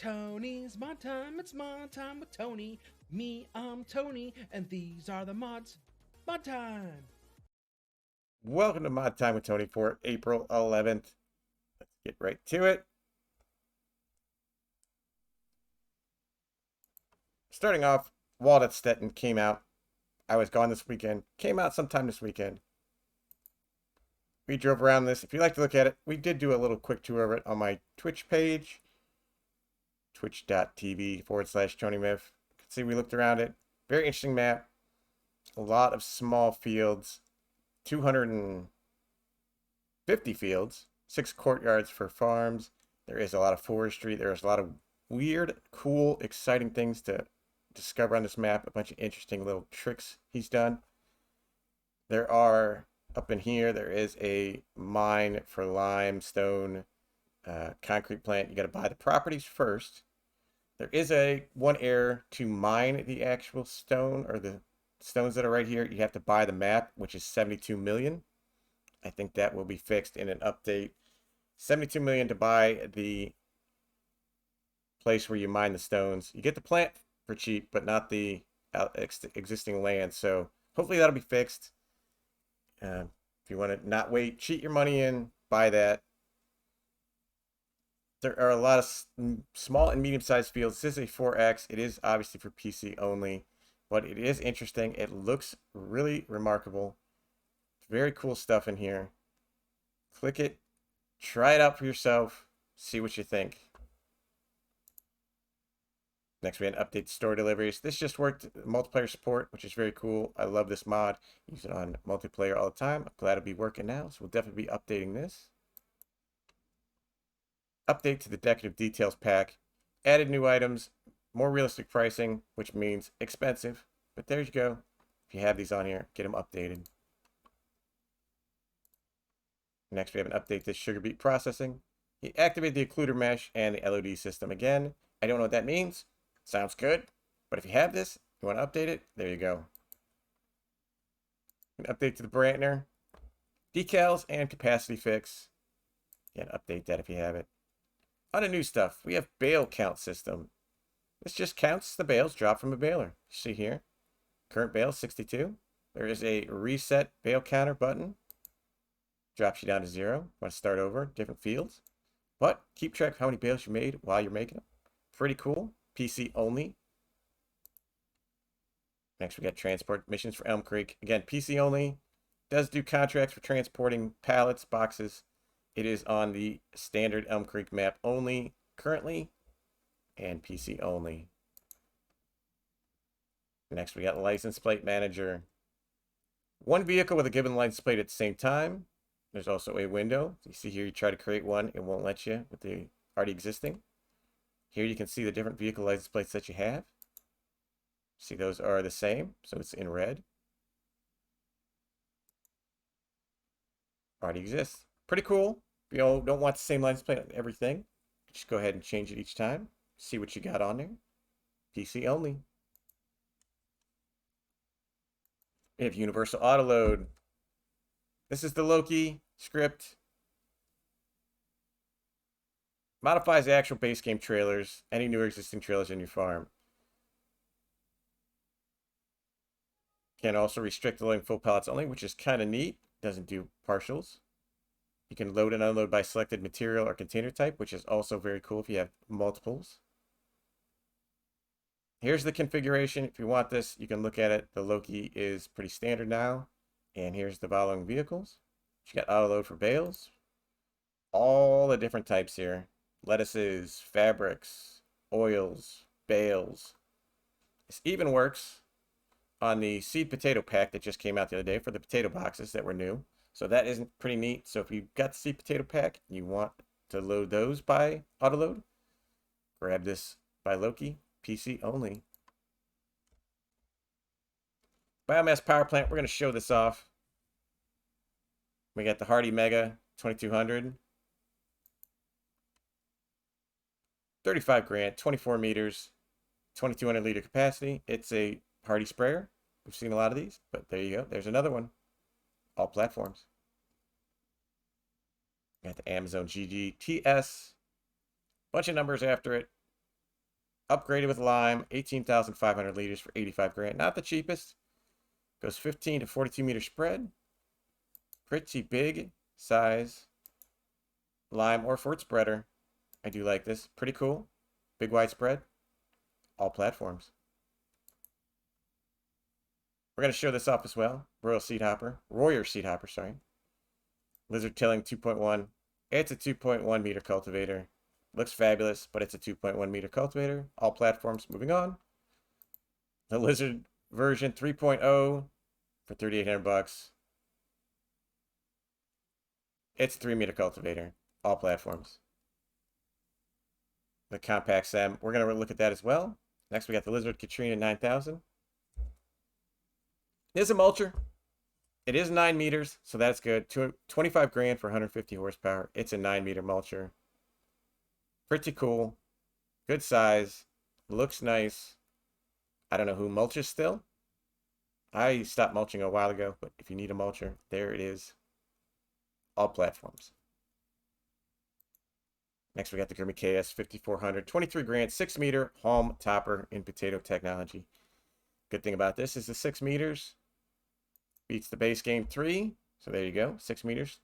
Tony's mod time. It's mod time with Tony. Me, I'm Tony, and these are the mods. Mod time. Welcome to Mod Time with Tony for April 11th. Let's get right to it. Starting off, Waldot State came out. I was gone this weekend. Came out sometime this weekend. We drove around this. If you'd like to look at it, we did do a little quick tour of it on my Twitch page. Twitch.tv/TonyMyth. You can see we looked around it. Very interesting map. A lot of small fields. 250 fields. 6 courtyards for farms. There is a lot of forestry. There's a lot of weird, cool, exciting things to discover on this map. A bunch of interesting little tricks he's done. There are, up in here, there is a mine for limestone concrete plant. You got to buy the properties first. There is one error to mine the actual stone, or the stones that are right here. You have to buy the map, which is 72 million. I think that will be fixed in an update. 72 million to buy the place where you mine the stones. You get the plant for cheap, but not the existing land. So hopefully that'll be fixed. If you want to not wait, cheat your money in, buy that. There are a lot of small and medium-sized fields. This is a 4X. It is obviously for PC only, but it is interesting. It looks really remarkable. Very cool stuff in here. Click it. Try it out for yourself. See what you think. Next, we had update store deliveries. This just worked multiplayer support, which is very cool. I love this mod. Use it on multiplayer all the time. I'm glad it'll be working now, so we'll definitely be updating this. Update to the decorative details pack. Added new items, more realistic pricing, which means expensive. But there you go. If you have these on here, get them updated. Next, we have an update to sugar beet processing. You activate the occluder mesh and the LOD system again. I don't know what that means. Sounds good. But if you have this, you want to update it, there you go. An update to the Brantner. Decals and capacity fix. Again, update that if you have it. On the new stuff, we have bale count system. This just counts the bales dropped from a baler. See here. Current bale 62. There is a reset bale counter button. Drops you down to 0. Want to start over, different fields. But keep track of how many bales you made while you're making them. Pretty cool. PC only. Next, we got transport missions for Elm Creek. Again, PC only. Does do contracts for transporting pallets, boxes. It is on the standard Elm Creek map only currently, and PC only. Next, we got license plate manager. One vehicle with a given license plate at the same time. There's also a window. You see here, you try to create one, it won't let you with the already existing. Here you can see the different vehicle license plates that you have. See, those are the same, so it's in red. Already exists. Pretty cool. If you don't want the same license plate on everything, just go ahead and change it each time. See what you got on there. PC only. We have universal autoload. This is the Loki script. Modifies the actual base game trailers, any new or existing trailers in your farm. Can also restrict loading full pallets only, which is kind of neat. Doesn't do partials. You can load and unload by selected material or container type, which is also very cool if you have multiples. Here's the configuration. If you want this, you can look at it. The Loki is pretty standard now. And here's the following vehicles. You got Autoload for bales. All the different types here. Lettuces, fabrics, oils, bales. This even works on the seed potato pack that just came out the other day for the potato boxes that were new. So that isn't pretty neat. So if you've got the seed potato pack, you want to load those by Autoload, grab this by Loki, PC only. Biomass power plant, we're going to show this off. We got the Hardy Mega 2200. 35 grand, 24 meters, 2200 liter capacity. It's a Hardy sprayer. We've seen a lot of these, but there you go. There's another one. All platforms. Got the Amazon GGTS. Bunch of numbers after it. Upgraded with lime, 18,500 liters for 85 grand. Not the cheapest. Goes 15 to 42 meter spread. Pretty big size. Lime or fort spreader. I do like this. Pretty cool. Big wide spread. All platforms. We're going to show this off as well. Royal seed hopper, sorry. Lizard tilling 2.1. It's a 2.1 meter cultivator. Looks fabulous, but it's a 2.1 meter cultivator. All platforms. Moving on. The Lizard version 3.0 for 3,800 bucks. It's a 3 meter cultivator. All platforms. The compact SEM. We're going to look at that as well. Next, we got the Lizard Katrina 9000. It is a mulcher. It is 9 meters, so that's good. 25 grand for 150 horsepower. It's a 9 meter mulcher. Pretty cool. Good size. Looks nice. I don't know who mulches still. I stopped mulching a while ago, but if you need a mulcher, there it is. All platforms. Next, we got the Kermit KS5400. 23 grand, 6 meter palm topper in potato technology. Good thing about this is the 6 meters beats the base game 3. So there you go, 6 meters.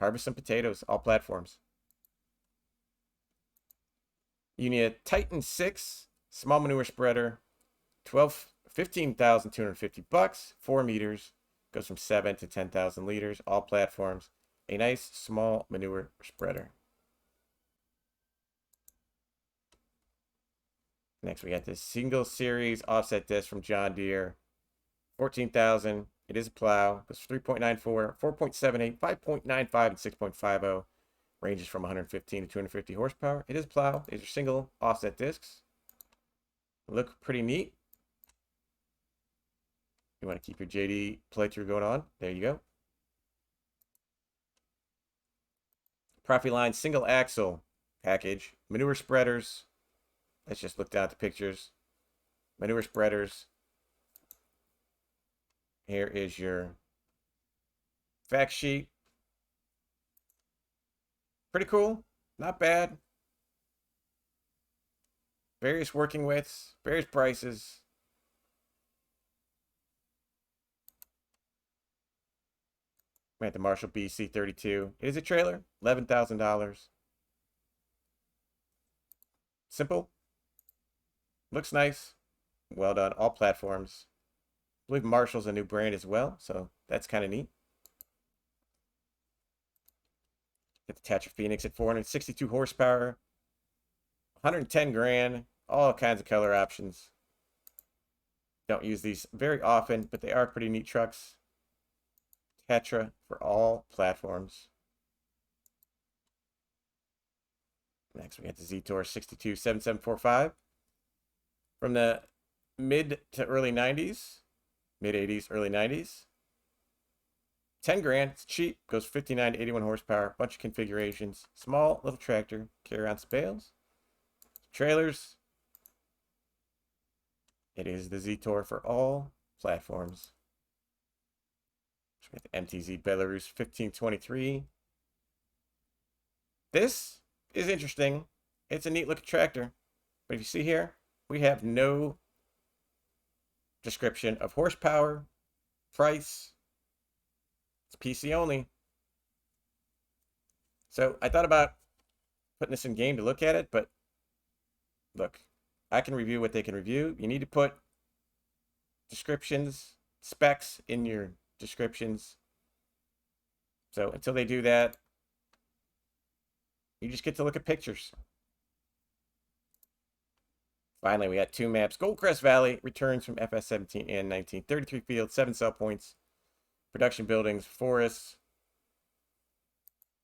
Harvest some potatoes, all platforms. You need a Titan 6 small manure spreader, 15,250 bucks, 4 meters, goes from 7 to 10,000 liters, all platforms. A nice small manure spreader. Next, we got this single series offset disc from John Deere, 14,000. It is a plow. Goes 3.94, 4.78, 5.95, and 6.50. Ranges from 115 to 250 horsepower. It is a plow. These are single offset discs. Look pretty neat. You want to keep your JD playthrough going on. There you go. Profiline single axle package. Manure spreaders. Let's just look down at the pictures. Manure spreaders. Here is your fact sheet. Pretty cool. Not bad. Various working widths. Various prices. We're at the Marshall BC32. It is a trailer. $11,000. Simple. Looks nice. Well done. All platforms. I believe Marshall's a new brand as well, so that's kind of neat. Get the Thatcher Phoenix at 462 horsepower. 110 grand. All kinds of color options. Don't use these very often, but they are pretty neat trucks. Tetra for all platforms. Next, we got the ztour 627745. From the mid to early 90s. Mid 80s, early 90s. 10 grand. It's cheap. Goes 59 to 81 horsepower. Bunch of configurations. Small little tractor. Carry on some bales. Trailers. It is the ztour for all platforms. So we got the MTZ Belarus 1523. This is interesting. It's a neat looking tractor. But if you see here, we have no description of horsepower, price. It's PC only. So I thought about putting this in game to look at it, but look, I can review what they can review. You need to put descriptions, specs in your descriptions. So until they do that, you just get to look at pictures. Finally, we got 2 maps. Gold Crest Valley returns from FS17 and 19. 33 fields, 7 sell points. Production buildings, forests.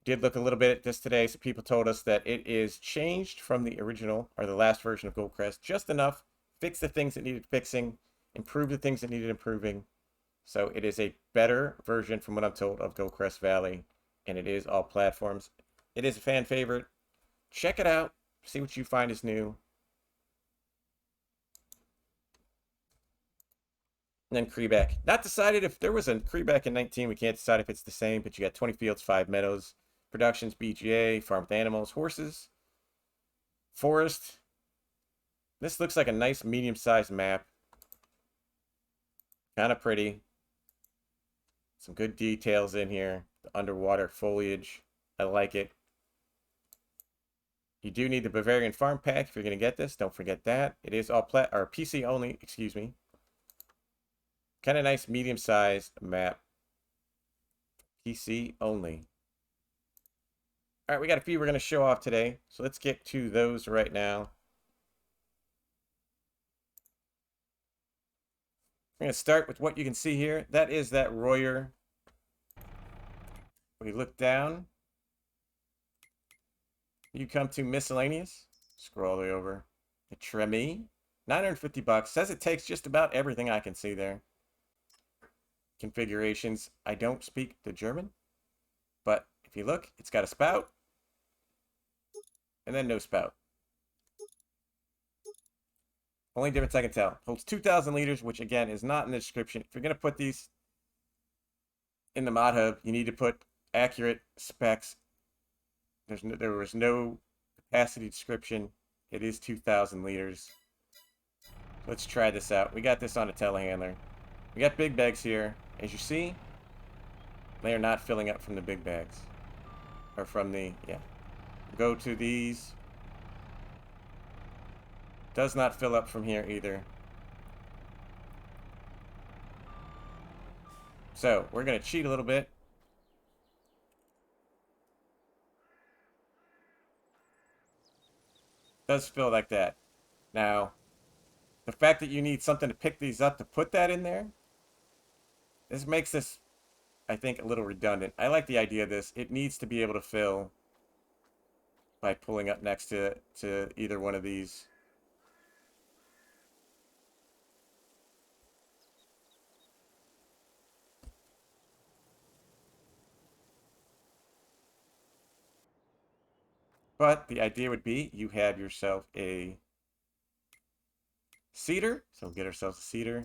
Did look a little bit at this today. So people told us that it is changed from the original or the last version of Gold Crest. Just enough. Fix the things that needed fixing. Improve the things that needed improving. So it is a better version from what I'm told of Gold Crest Valley. And it is all platforms. It is a fan favorite. Check it out. See what you find is new. And then Creeback. Not decided if there was a Creeback in 19. We can't decide if it's the same, but you got 20 fields, 5 meadows. Productions, BGA, farm with animals, horses, forest. This looks like a nice medium-sized map. Kind of pretty. Some good details in here. The underwater foliage. I like it. You do need the Bavarian Farm Pack if you're going to get this. Don't forget that. It is all PC only, excuse me. Kind of nice medium-sized map. PC only. All right, we got a few we're going to show off today. So let's get to those right now. We're going to start with what you can see here. That is that Royer. We look down. You come to miscellaneous. Scroll all the way over. The Tremie. 950 bucks. Says it takes just about everything I can see there. Configurations. I don't speak the German. But if you look, it's got a spout. And then no spout. Only difference I can tell. Holds 2,000 liters, which again is not in the description. If you're going to put these in the mod hub, you need to put accurate specs. There was no capacity description. It is 2,000 liters. Let's try this out. We got this on a telehandler. We got big bags here. As you see, they are not filling up from the big bags. Or from the, yeah. Go to these. Does not fill up from here either. So, we're going to cheat a little bit. Does fill like that. Now, the fact that you need something to pick these up to put that in there, this makes this, I think, a little redundant. I like the idea of this. It needs to be able to fill by pulling up next to either one of these. But the idea would be you have yourself a seeder. So we'll get ourselves a seeder.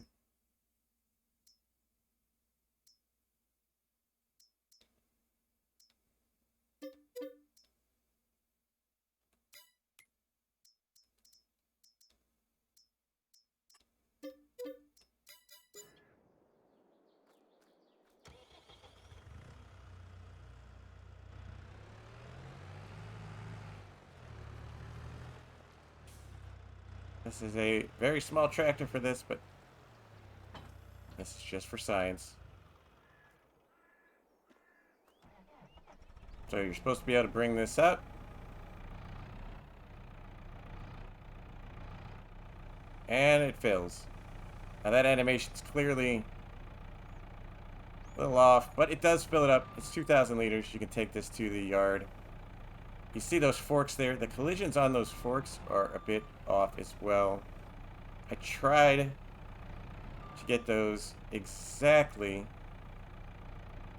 This is a very small tractor for this, but this is just for science. So you're supposed to be able to bring this up. And it fills. Now that animation's clearly a little off, but it does fill it up. It's 2,000 liters. You can take this to the yard. You see those forks there? The collisions on those forks are a bit off as well. I tried to get those exactly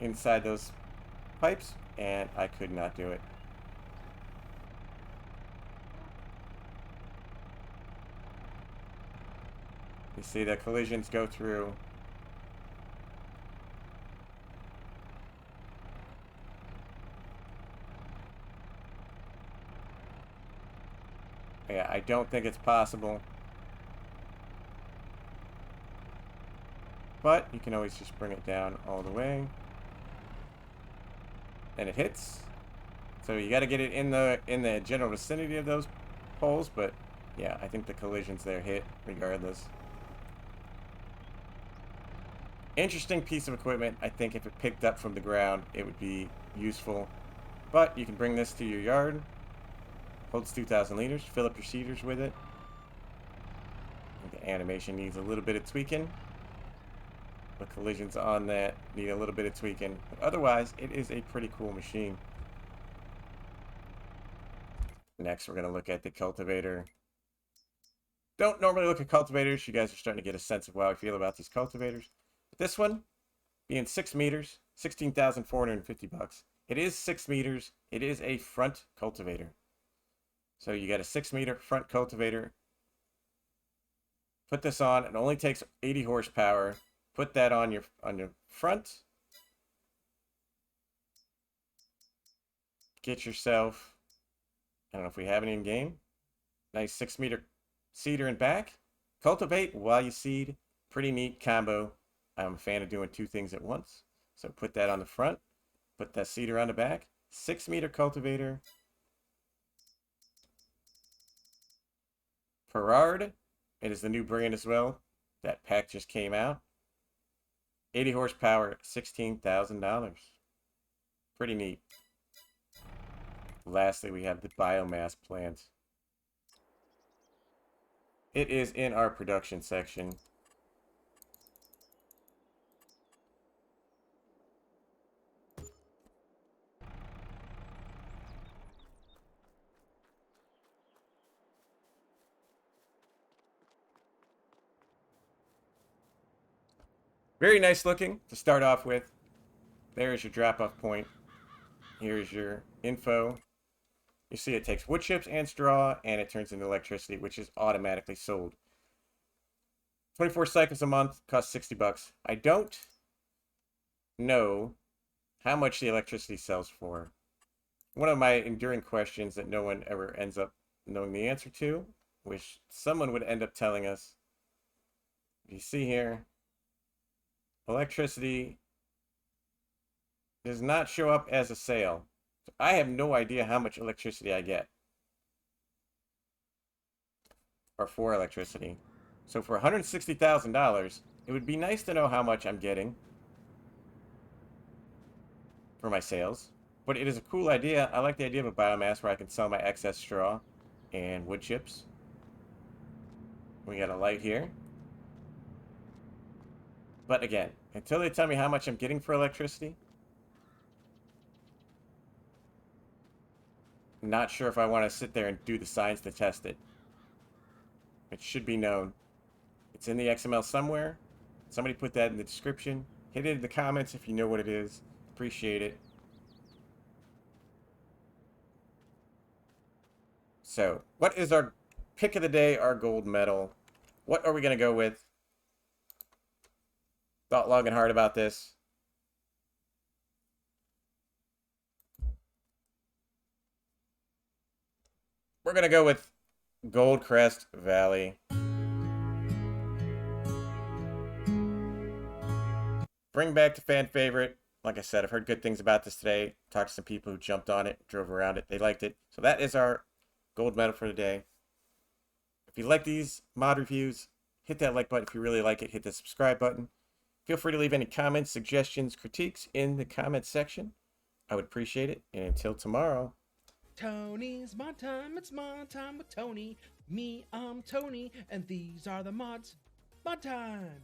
inside those pipes, and I could not do it. You see the collisions go through. Yeah, I don't think it's possible. But you can always just bring it down all the way. And it hits. So you got to get it in the general vicinity of those poles, but yeah, I think the collisions there hit regardless. Interesting piece of equipment. I think if it picked up from the ground, it would be useful. But you can bring this to your yard. Holds 2,000 liters. Fill up your seeders with it. I think the animation needs a little bit of tweaking. The collisions on that need a little bit of tweaking. But otherwise, it is a pretty cool machine. Next, we're going to look at the cultivator. Don't normally look at cultivators. You guys are starting to get a sense of how I feel about these cultivators. But this one, being 6 meters, 16,450 bucks. It is 6 meters. It is a front cultivator. So you got a 6-meter front cultivator. Put this on. It only takes 80 horsepower. Put that on your front. Get yourself, I don't know if we have any in game. Nice 6-meter Seeder in back. Cultivate while you seed. Pretty neat combo. I'm a fan of doing two things at once. So put that on the front. Put that seeder on the back. 6-meter cultivator. Perard. It is the new brand as well. That pack just came out. 80 horsepower, $16,000. Pretty neat. Lastly, we have the biomass plant. It is in our production section. Very nice looking to start off with. There's your drop-off point. Here's your info. You see it takes wood chips and straw, and it turns into electricity, which is automatically sold. 24 cycles a month, costs 60 bucks. I don't know how much the electricity sells for. One of my enduring questions that no one ever ends up knowing the answer to, which someone would end up telling us. You see here, electricity does not show up as a sale. So I have no idea how much electricity I get. Or for electricity. So for $160,000, it would be nice to know how much I'm getting for my sales. But it is a cool idea. I like the idea of a biomass where I can sell my excess straw and wood chips. We got a light here. But again, until they tell me how much I'm getting for electricity, I'm not sure if I want to sit there and do the science to test it. It should be known. It's in the XML somewhere. Somebody put that in the description. Hit it in the comments if you know what it is. Appreciate it. So, what is our pick of the day, our gold medal? What are we going to go with? Thought long and hard about this. We're going to go with Gold Crest Valley. Bring back to fan favorite. Like I said, I've heard good things about this today. Talked to some people who jumped on it, drove around it. They liked it. So that is our gold medal for today. If you like these mod reviews, hit that like button. If you really like it, hit the subscribe button. Feel free to leave any comments, suggestions, critiques in the comments section. I would appreciate it. And until tomorrow. Tony's mod time. It's mod time with Tony. Me, I'm Tony, and these are the mods. Mod time.